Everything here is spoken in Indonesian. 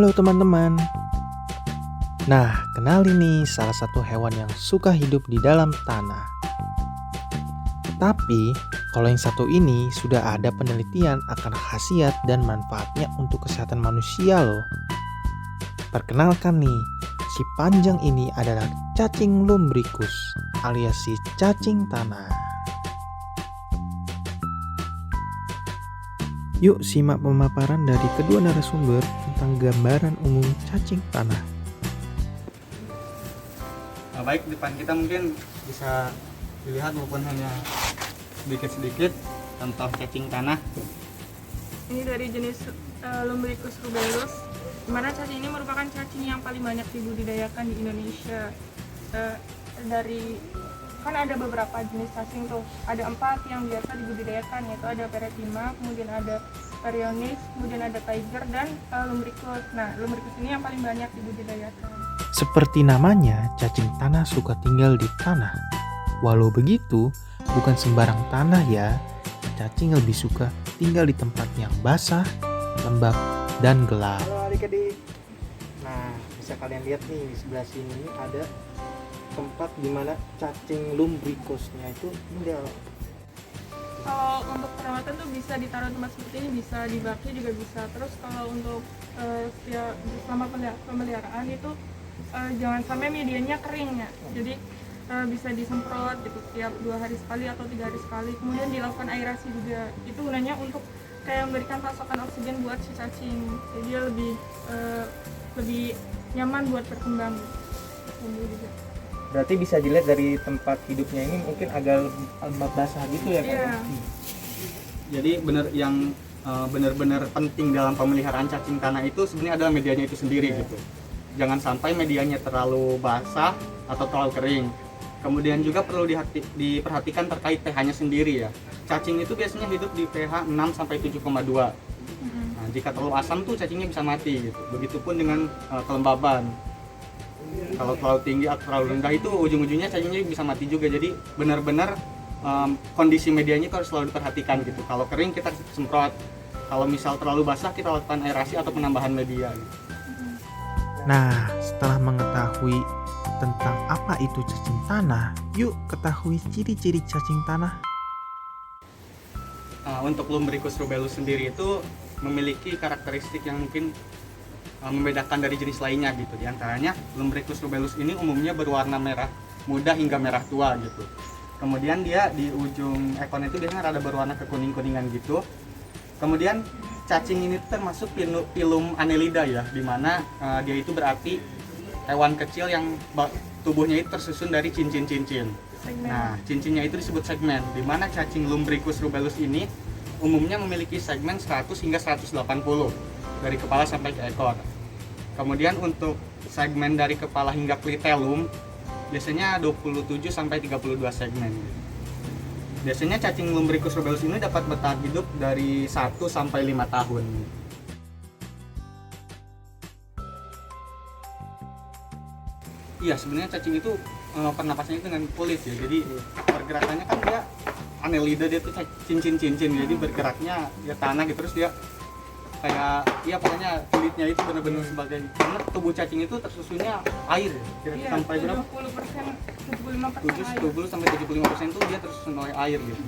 Halo teman-teman. Nah, kenali nih salah satu hewan yang suka hidup di dalam tanah. Tapi, kalau yang satu ini sudah ada penelitian akan khasiat dan manfaatnya untuk kesehatan manusia loh. Perkenalkan nih, si panjang ini adalah cacing lumbricus alias si cacing tanah. Yuk simak pemaparan dari kedua narasumber tentang gambaran umum cacing tanah. Nah, baik, depan kita mungkin bisa dilihat walaupun hanya sedikit-sedikit contoh cacing tanah. Ini dari jenis Lumbricus rubellus, di mana cacing ini merupakan cacing yang paling banyak dibudidayakan di Indonesia. Kan ada beberapa jenis cacing tuh, ada 4 yang biasa dibudidayakan, yaitu ada Peretima, kemudian ada Perionis, kemudian ada Tiger, dan Lumbricus. Nah, Lumbricus ini yang paling banyak dibudidayakan. Seperti namanya, cacing tanah suka tinggal di tanah. Walau begitu, bukan sembarang tanah ya. Cacing lebih suka tinggal di tempat yang basah, lembab, dan gelap. Halo adik-adik. Nah, bisa kalian lihat nih di sebelah sini ada tempat dimana cacing lumbricusnya itu tinggal. Kalau untuk perawatan tuh bisa ditaruh tempat seperti ini, bisa dibaki juga bisa. Terus kalau untuk selama pemeliharaan itu jangan sampai medianya kering ya. Jadi bisa disemprot gitu tiap 2 hari sekali atau 3 hari sekali. Kemudian dilakukan aerasi juga. Itu gunanya untuk kayak memberikan pasokan oksigen buat si cacing. Jadi dia lebih nyaman buat berkembang. Gitu. Berarti bisa dilihat dari tempat hidupnya ini mungkin agak basah gitu ya kan? Iya. Jadi benar-benar penting dalam pemeliharaan cacing tanah itu sebenarnya adalah medianya itu sendiri gitu. Jangan sampai medianya terlalu basah atau terlalu kering. Kemudian juga perlu diperhatikan terkait pH-nya sendiri ya. Cacing itu biasanya hidup di pH 6 sampai 7,2. Nah, jika terlalu asam tuh cacingnya bisa mati gitu. Begitupun dengan kelembaban. Kalau terlalu tinggi atau terlalu rendah itu ujung-ujungnya cacingnya bisa mati juga. Jadi benar-benar kondisi medianya itu harus selalu diperhatikan gitu. Kalau kering kita semprot. Kalau misal terlalu basah kita lakukan aerasi atau penambahan media gitu. Nah, setelah mengetahui tentang apa itu cacing tanah, yuk ketahui ciri-ciri cacing tanah. Untuk Lumbricus rubellus sendiri itu memiliki karakteristik yang mungkin membedakan dari jenis lainnya gitu. Di antaranya Lumbricus rubellus ini umumnya berwarna merah muda hingga merah tua gitu. Kemudian dia di ujung ekornya itu biasanya rada berwarna kekuning-kuningan gitu. Kemudian cacing ini termasuk phylum Annelida ya, di mana dia itu berarti hewan kecil yang tubuhnya itu tersusun dari cincin-cincin. Nah, cincinnya itu disebut segmen, di mana cacing Lumbricus rubellus ini umumnya memiliki segmen 100 hingga 180 dari kepala sampai ke ekor. Kemudian untuk segmen dari kepala hingga klitelum biasanya 27 sampai 32 segmen. Biasanya cacing Lumbricus rubellus ini dapat bertahan hidup dari 1 sampai 5 tahun. Iya, sebenarnya cacing itu pernapasannya dengan kulit ya. Jadi pergerakannya kan dia Annelida, dia tuh cincin-cincin. Jadi bergeraknya ya tanah gitu, terus dia kayak pokoknya kulitnya itu benar-benar sebagai, karena tubuh cacing itu tersusunnya air ya. Iya, Sampai berapa? 70% 75% air. 70 sampai 75% itu dia tersusun oleh air gitu.